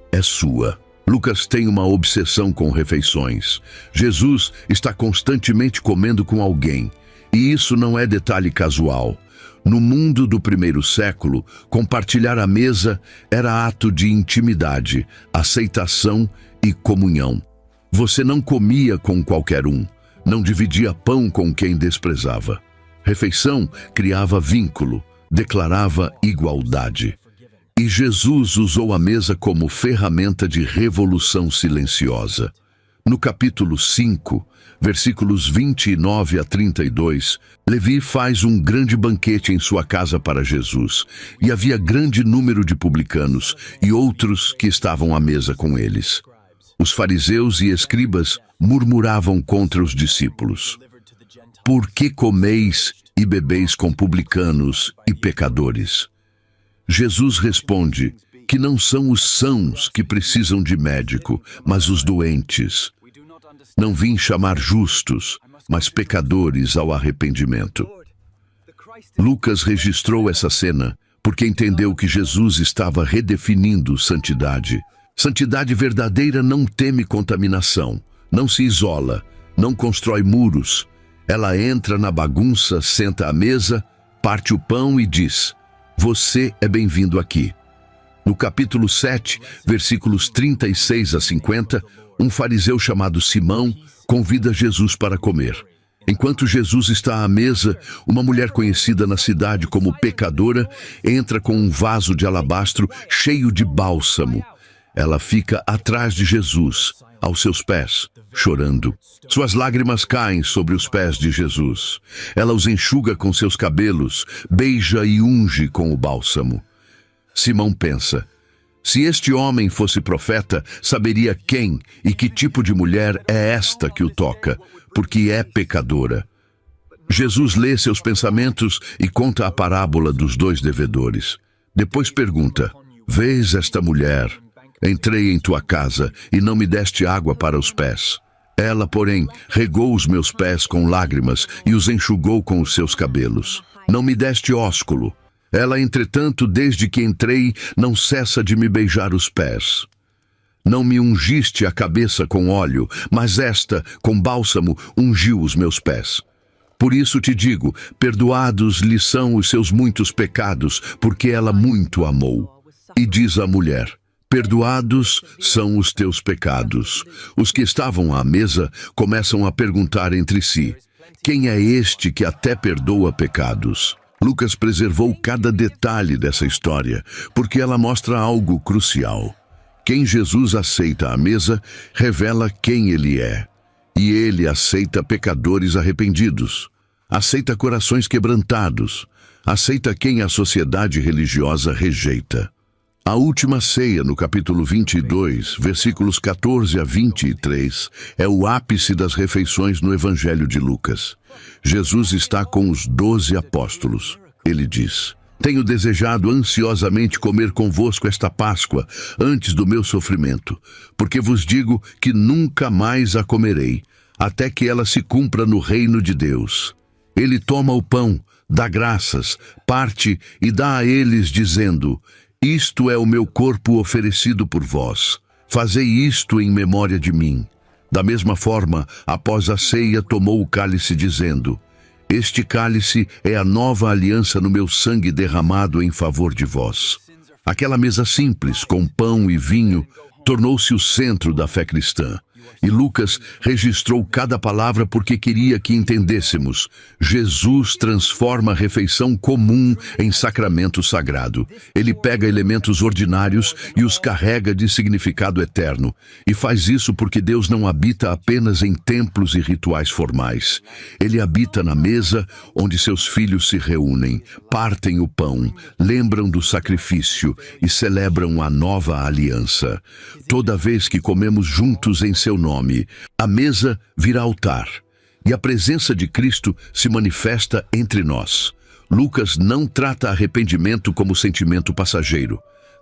é sua. Lucas tem uma obsessão com refeições. Jesus está constantemente comendo com alguém. E isso não é detalhe casual. No mundo do primeiro século, compartilhar a mesa era ato de intimidade, aceitação e comunhão. Você não comia com qualquer um, não dividia pão com quem desprezava. Refeição criava vínculo, declarava igualdade. E Jesus usou a mesa como ferramenta de revolução silenciosa. No capítulo 5, versículos 29 a 32, Levi faz um grande banquete em sua casa para Jesus, e havia grande número de publicanos e outros que estavam à mesa com eles. Os fariseus e escribas murmuravam contra os discípulos: por que comeis e bebeis com publicanos e pecadores? Jesus responde que não são os sãos que precisam de médico, mas os doentes. Não vim chamar justos, mas pecadores ao arrependimento. Lucas registrou essa cena porque entendeu que Jesus estava redefinindo santidade. Santidade verdadeira não teme contaminação, não se isola, não constrói muros. Ela entra na bagunça, senta à mesa, parte o pão e diz: você é bem-vindo aqui. No capítulo 7, versículos 36 a 50, um fariseu chamado Simão convida Jesus para comer. Enquanto Jesus está à mesa, uma mulher conhecida na cidade como pecadora entra com um vaso de alabastro cheio de bálsamo. Ela fica atrás de Jesus, aos seus pés, chorando. Suas lágrimas caem sobre os pés de Jesus. Ela os enxuga com seus cabelos, beija e unge com o bálsamo. Simão pensa: se este homem fosse profeta, saberia quem e que tipo de mulher é esta que o toca, porque é pecadora. Jesus lê seus pensamentos e conta a parábola dos dois devedores. Depois pergunta: vês esta mulher? Entrei em tua casa e não me deste água para os pés. Ela, porém, regou os meus pés com lágrimas e os enxugou com os seus cabelos. Não me deste ósculo. Ela, entretanto, desde que entrei, não cessa de me beijar os pés. Não me ungiste a cabeça com óleo, mas esta, com bálsamo, ungiu os meus pés. Por isso te digo, perdoados lhe são os seus muitos pecados, porque ela muito amou. E diz a mulher: perdoados são os teus pecados. Os que estavam à mesa começam a perguntar entre si: quem é este que até perdoa pecados? Lucas preservou cada detalhe dessa história, porque ela mostra algo crucial. Quem Jesus aceita à mesa revela quem ele é. E ele aceita pecadores arrependidos, aceita corações quebrantados, aceita quem a sociedade religiosa rejeita. A última ceia, no capítulo 22, versículos 14 a 23, é o ápice das refeições no Evangelho de Lucas. Jesus está com os 12 apóstolos. Ele diz: tenho desejado ansiosamente comer convosco esta Páscoa, antes do meu sofrimento, porque vos digo que nunca mais a comerei, até que ela se cumpra no reino de Deus. Ele toma o pão, dá graças, parte e dá a eles, dizendo: isto é o meu corpo oferecido por vós. Fazei isto em memória de mim. Da mesma forma, após a ceia, tomou o cálice, dizendo: este cálice é a nova aliança no meu sangue derramado em favor de vós. Aquela mesa simples, com pão e vinho, tornou-se o centro da fé cristã. e Lucas registrou cada palavra porque queria que entendêssemos. Jesus transforma a refeição comum em sacramento sagrado. Ele pega elementos ordinários e os carrega de significado eterno. E faz isso porque Deus não habita apenas em templos e rituais formais. Ele habita na mesa onde seus filhos se reúnem, partem o pão, lembram do sacrifício e celebram a nova aliança. Toda vez que comemos juntos em seu nome, a mesa vira altar e a presença de Cristo se manifesta entre nós. Lucas não trata arrependimento como sentimento passageiro.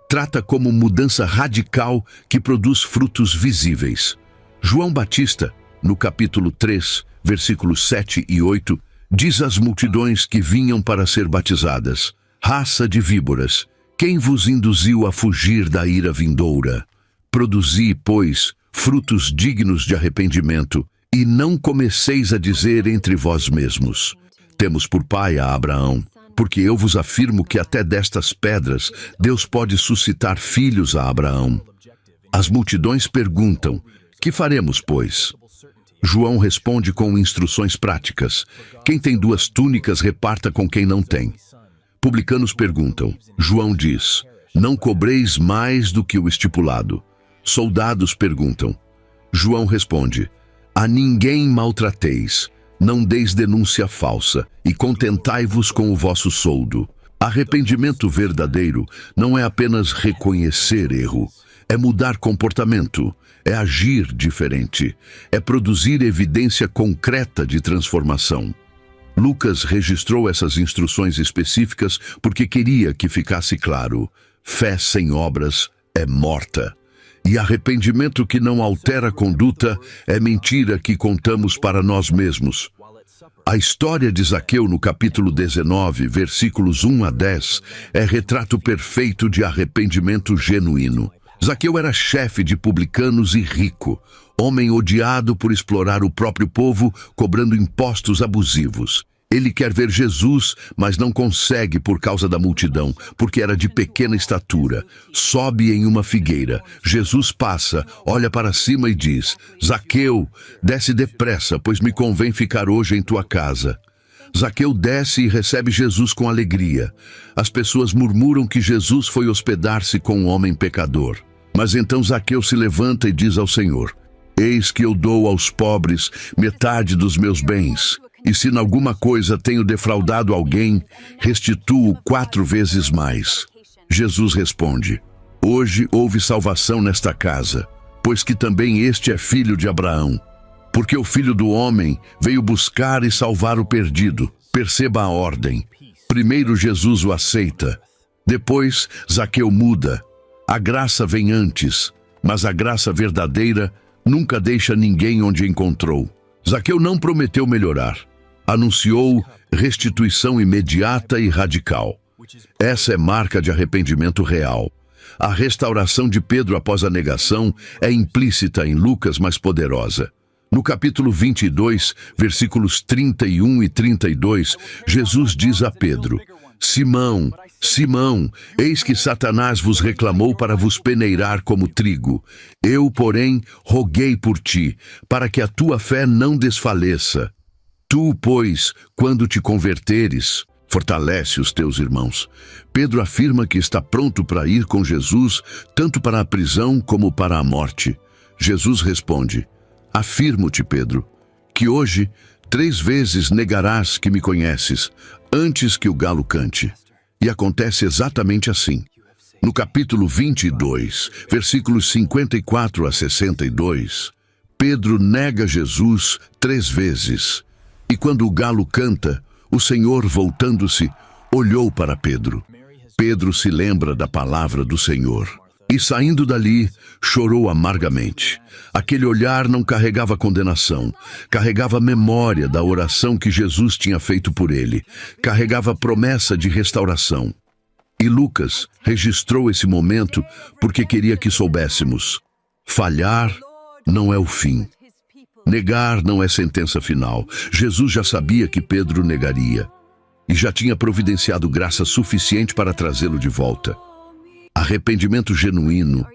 Trata como mudança radical que produz frutos visíveis. João Batista, no capítulo 3, versículos 7 e 8, diz às multidões que vinham para ser batizadas: raça de víboras, quem vos induziu a fugir da ira vindoura? Produzi, pois, frutos dignos de arrependimento, e não comeceis a dizer entre vós mesmos: temos por pai a Abraão, porque eu vos afirmo que até destas pedras Deus pode suscitar filhos a Abraão. As multidões perguntam: que faremos, pois? João responde com instruções práticas. Quem tem 2 túnicas, reparta com quem não tem. Publicanos perguntam. João diz: não cobreis mais do que o estipulado. Soldados perguntam. João responde: a ninguém maltrateis, não deis denúncia falsa, e contentai-vos com o vosso soldo. Arrependimento verdadeiro não é apenas reconhecer erro, é mudar comportamento, é agir diferente, é produzir evidência concreta de transformação. Lucas registrou essas instruções específicas porque queria que ficasse claro: fé sem obras é morta. E arrependimento que não altera a conduta é mentira que contamos para nós mesmos. A história de Zaqueu no capítulo 19, versículos 1 a 10, é retrato perfeito de arrependimento genuíno. Zaqueu era chefe de publicanos e rico, homem odiado por explorar o próprio povo, cobrando impostos abusivos. Ele quer ver Jesus, mas não consegue por causa da multidão, porque era de pequena estatura. Sobe em uma figueira. Jesus passa, olha para cima e diz: Zaqueu, desce depressa, pois me convém ficar hoje em tua casa. Zaqueu desce e recebe Jesus com alegria. As pessoas murmuram que Jesus foi hospedar-se com um homem pecador. Mas então Zaqueu se levanta e diz ao Senhor: eis que eu dou aos pobres metade dos meus bens. E se em alguma coisa tenho defraudado alguém, restituo 4 vezes mais. Jesus responde: hoje houve salvação nesta casa, pois que também este é filho de Abraão. Porque o Filho do Homem veio buscar e salvar o perdido. Perceba a ordem. Primeiro Jesus o aceita. Depois Zaqueu muda. A graça vem antes, mas a graça verdadeira nunca deixa ninguém onde encontrou. Zaqueu não prometeu melhorar. Anunciou restituição imediata e radical. Essa é marca de arrependimento real. A restauração de Pedro após a negação é implícita em Lucas, mas poderosa. No capítulo 22, versículos 31 e 32, Jesus diz a Pedro: Simão, Simão, eis que Satanás vos reclamou para vos peneirar como trigo. Eu, porém, roguei por ti, para que a tua fé não desfaleça. Tu, pois, quando te converteres, fortalece os teus irmãos. Pedro afirma que está pronto para ir com Jesus, tanto para a prisão como para a morte. Jesus responde: afirmo-te, Pedro, que hoje 3 vezes negarás que me conheces, antes que o galo cante. E acontece exatamente assim. No capítulo 22, versículos 54 a 62, Pedro nega Jesus 3 vezes. E quando o galo canta, o Senhor, voltando-se, olhou para Pedro. Pedro se lembra da palavra do Senhor. E saindo dali, chorou amargamente. Aquele olhar não carregava condenação, carregava memória da oração que Jesus tinha feito por ele, carregava promessa de restauração. E Lucas registrou esse momento porque queria que soubéssemos: falhar não é o fim. Negar não é sentença final. Jesus já sabia que Pedro negaria e já tinha providenciado graça suficiente para trazê-lo de volta. Arrependimento genuíno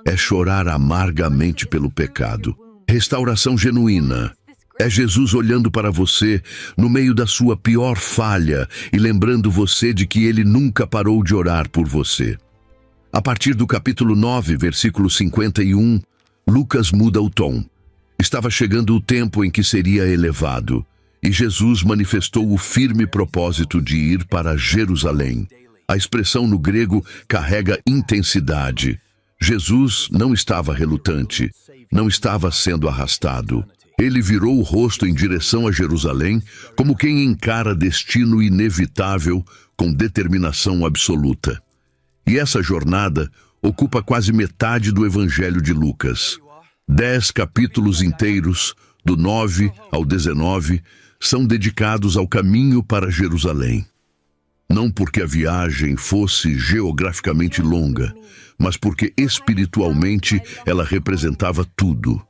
é chorar amargamente pelo pecado, Restauração genuína. É Jesus olhando para você no meio da sua pior falha e lembrando você de que Ele nunca parou de orar por você. A partir do capítulo 9, versículo 51, Lucas muda o tom. Estava chegando o tempo em que seria elevado, e Jesus manifestou o firme propósito de ir para Jerusalém. A expressão no grego carrega intensidade. Jesus não estava relutante, não estava sendo arrastado. Ele virou o rosto em direção a Jerusalém, como quem encara destino inevitável com determinação absoluta. E essa jornada ocupa quase metade do Evangelho de Lucas. 10 capítulos inteiros, do 9 ao 19, são dedicados ao caminho para Jerusalém. Não porque a viagem fosse geograficamente longa, mas porque espiritualmente ela representava tudo.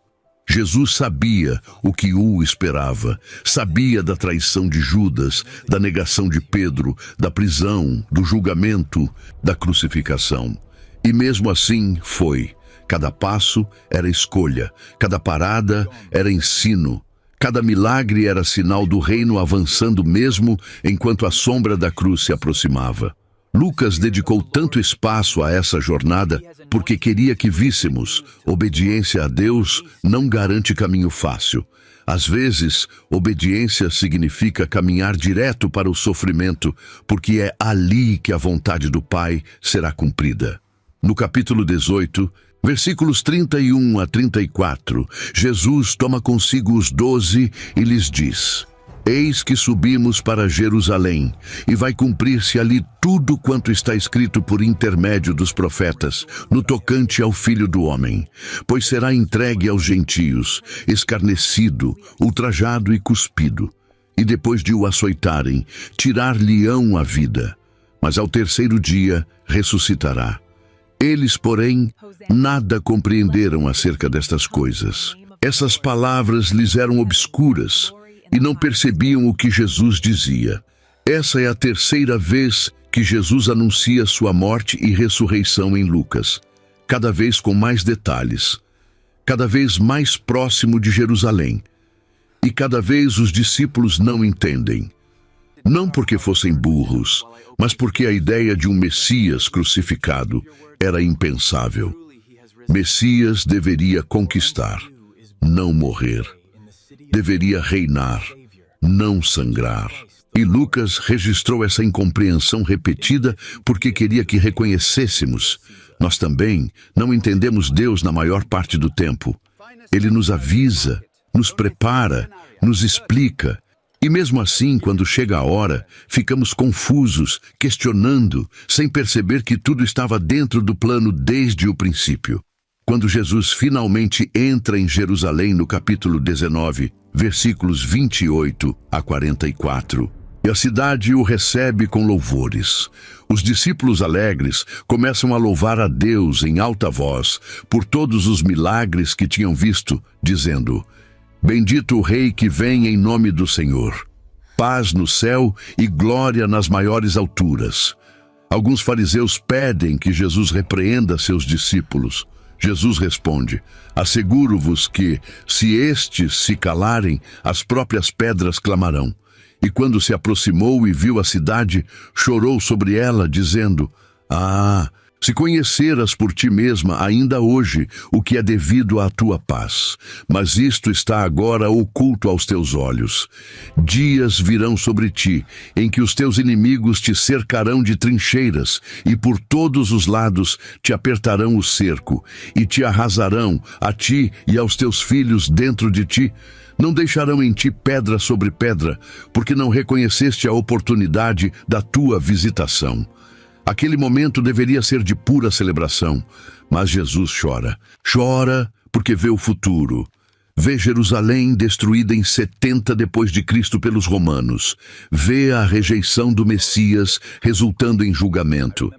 Jesus sabia o que o esperava, sabia da traição de Judas, da negação de Pedro, da prisão, do julgamento, da crucificação. E mesmo assim foi. Cada passo era escolha, cada parada era ensino, cada milagre era sinal do reino avançando mesmo enquanto a sombra da cruz se aproximava. Lucas dedicou tanto espaço a essa jornada porque queria que víssemos: obediência a Deus não garante caminho fácil. Às vezes, obediência significa caminhar direto para o sofrimento, porque é ali que a vontade do Pai será cumprida. No capítulo 18, versículos 31 a 34, Jesus toma consigo os 12 e lhes diz: Eis que subimos para Jerusalém, e vai cumprir-se ali tudo quanto está escrito por intermédio dos profetas, no tocante ao Filho do Homem. Pois será entregue aos gentios, escarnecido, ultrajado e cuspido. E depois de o açoitarem, tirar-lhe-ão a vida. Mas ao terceiro dia ressuscitará. Eles, porém, nada compreenderam acerca destas coisas. Essas palavras lhes eram obscuras, e não percebiam o que Jesus dizia. Essa é a terceira vez que Jesus anuncia sua morte e ressurreição em Lucas, cada vez com mais detalhes, cada vez mais próximo de Jerusalém. E cada vez os discípulos não entendem. Não porque fossem burros, mas porque a ideia de um Messias crucificado era impensável. Messias deveria conquistar, não morrer. Deveria reinar, não sangrar. E Lucas registrou essa incompreensão repetida porque queria que reconhecêssemos. Nós também não entendemos Deus na maior parte do tempo. Ele nos avisa, nos prepara, nos explica. E mesmo assim, quando chega a hora, ficamos confusos, questionando, sem perceber que tudo estava dentro do plano desde o princípio. Quando Jesus finalmente entra em Jerusalém no capítulo 19, versículos 28 a 44, e a cidade o recebe com louvores. Os discípulos alegres começam a louvar a Deus em alta voz por todos os milagres que tinham visto, dizendo: Bendito o Rei que vem em nome do Senhor. Paz no céu e glória nas maiores alturas. Alguns fariseus pedem que Jesus repreenda seus discípulos. Jesus responde: Asseguro-vos que, se estes se calarem, as próprias pedras clamarão. E quando se aproximou e viu a cidade, chorou sobre ela, dizendo: se conheceras por ti mesma ainda hoje o que é devido à tua paz, mas isto está agora oculto aos teus olhos. Dias virão sobre ti, em que os teus inimigos te cercarão de trincheiras, e por todos os lados te apertarão o cerco, e te arrasarão, a ti e aos teus filhos dentro de ti. Não deixarão em ti pedra sobre pedra, porque não reconheceste a oportunidade da tua visitação. Aquele momento deveria ser de pura celebração, mas Jesus chora. Chora porque vê o futuro. Vê Jerusalém destruída em 70 depois de Cristo pelos romanos. Vê a rejeição do Messias resultando em julgamento.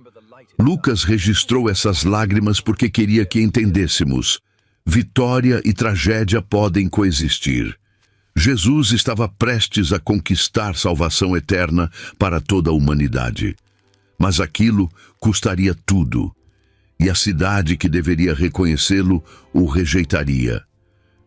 Lucas registrou essas lágrimas porque queria que entendêssemos: vitória e tragédia podem coexistir. Jesus estava prestes a conquistar salvação eterna para toda a humanidade. Mas aquilo custaria tudo, e a cidade que deveria reconhecê-lo o rejeitaria.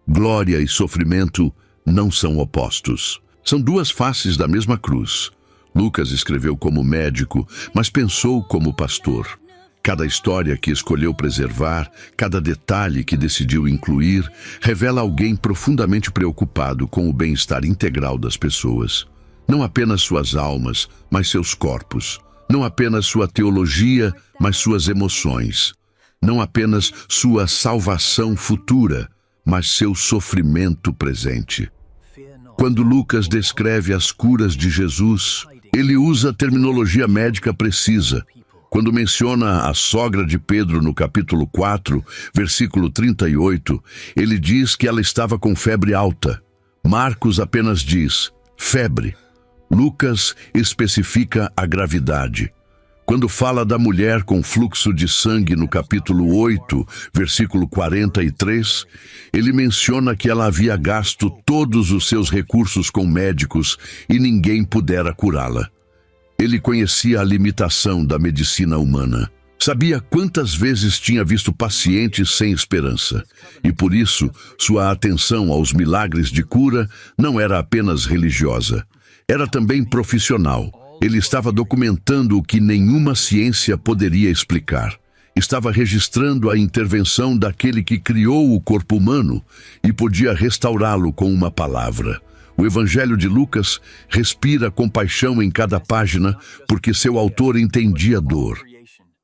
Glória e sofrimento não são opostos. São duas faces da mesma cruz. Lucas escreveu como médico, mas pensou como pastor. Cada história que escolheu preservar, cada detalhe que decidiu incluir, revela alguém profundamente preocupado com o bem-estar integral das pessoas. Não apenas suas almas, mas seus corpos. Não apenas sua teologia, mas suas emoções. Não apenas sua salvação futura, mas seu sofrimento presente. Quando Lucas descreve as curas de Jesus, ele usa terminologia médica precisa. Quando menciona a sogra de Pedro no capítulo 4, versículo 38, ele diz que ela estava com febre alta. Marcos apenas diz febre. Lucas especifica a gravidade. Quando fala da mulher com fluxo de sangue no capítulo 8, versículo 43, ele menciona que ela havia gasto todos os seus recursos com médicos e ninguém pudera curá-la. Ele conhecia a limitação da medicina humana. Sabia quantas vezes tinha visto pacientes sem esperança. E por isso, sua atenção aos milagres de cura não era apenas religiosa. Era também profissional. Ele estava documentando o que nenhuma ciência poderia explicar. Estava registrando a intervenção daquele que criou o corpo humano e podia restaurá-lo com uma palavra. O Evangelho de Lucas respira compaixão em cada página porque seu autor entendia dor.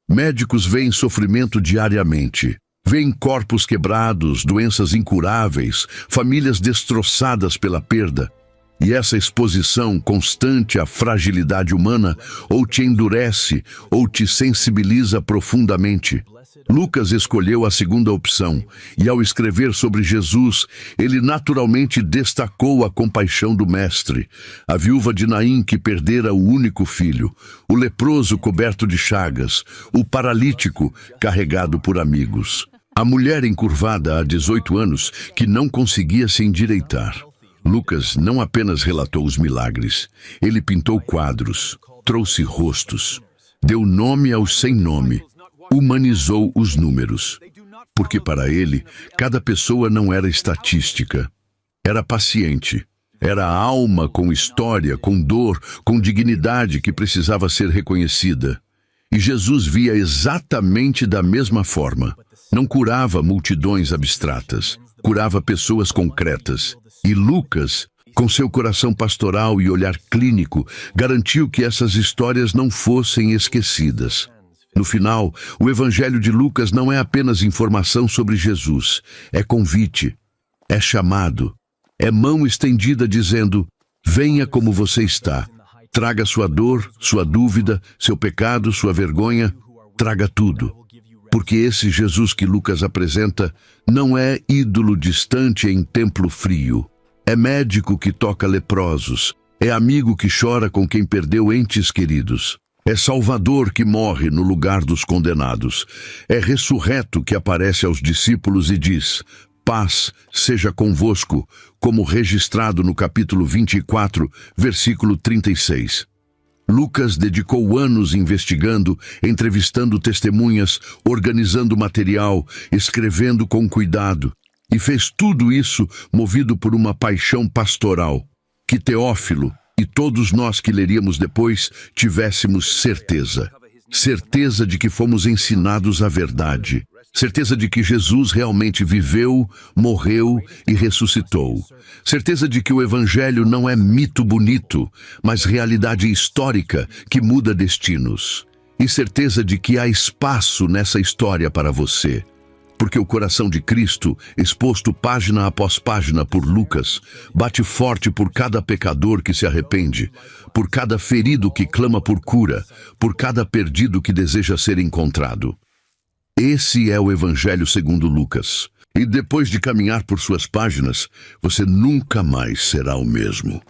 Médicos veem sofrimento diariamente. Veem corpos quebrados, doenças incuráveis, famílias destroçadas pela perda. E essa exposição constante à fragilidade humana ou te endurece ou te sensibiliza profundamente. Lucas escolheu a segunda opção, e ao escrever sobre Jesus, ele naturalmente destacou a compaixão do Mestre, a viúva de Naim que perdera o único filho, o leproso coberto de chagas, o paralítico carregado por amigos, a mulher encurvada há 18 anos que não conseguia se endireitar. Lucas não apenas relatou os milagres, ele pintou quadros, trouxe rostos, deu nome aos sem nome, humanizou os números. Porque para ele, cada pessoa não era estatística, era paciente, era alma com história, com dor, com dignidade que precisava ser reconhecida. E Jesus via exatamente da mesma forma. Não curava multidões abstratas, curava pessoas concretas. E Lucas, com seu coração pastoral e olhar clínico, garantiu que essas histórias não fossem esquecidas. No final, o Evangelho de Lucas não é apenas informação sobre Jesus, é convite, é chamado, é mão estendida dizendo: venha como você está, traga sua dor, sua dúvida, seu pecado, sua vergonha, traga tudo. Porque esse Jesus que Lucas apresenta não é ídolo distante em templo frio. É médico que toca leprosos, é amigo que chora com quem perdeu entes queridos. É Salvador que morre no lugar dos condenados. É ressurreto que aparece aos discípulos e diz: paz seja convosco, como registrado no capítulo 24, versículo 36. Lucas dedicou anos investigando, entrevistando testemunhas, organizando material, escrevendo com cuidado. E fez tudo isso movido por uma paixão pastoral, que Teófilo e todos nós que leríamos depois tivéssemos certeza. Certeza de que fomos ensinados a verdade. Certeza de que Jesus realmente viveu, morreu e ressuscitou. Certeza de que o Evangelho não é mito bonito, mas realidade histórica que muda destinos. E certeza de que há espaço nessa história para você. Porque o coração de Cristo, exposto página após página por Lucas, bate forte por cada pecador que se arrepende, por cada ferido que clama por cura, por cada perdido que deseja ser encontrado. Esse é o Evangelho segundo Lucas. E depois de caminhar por suas páginas, você nunca mais será o mesmo.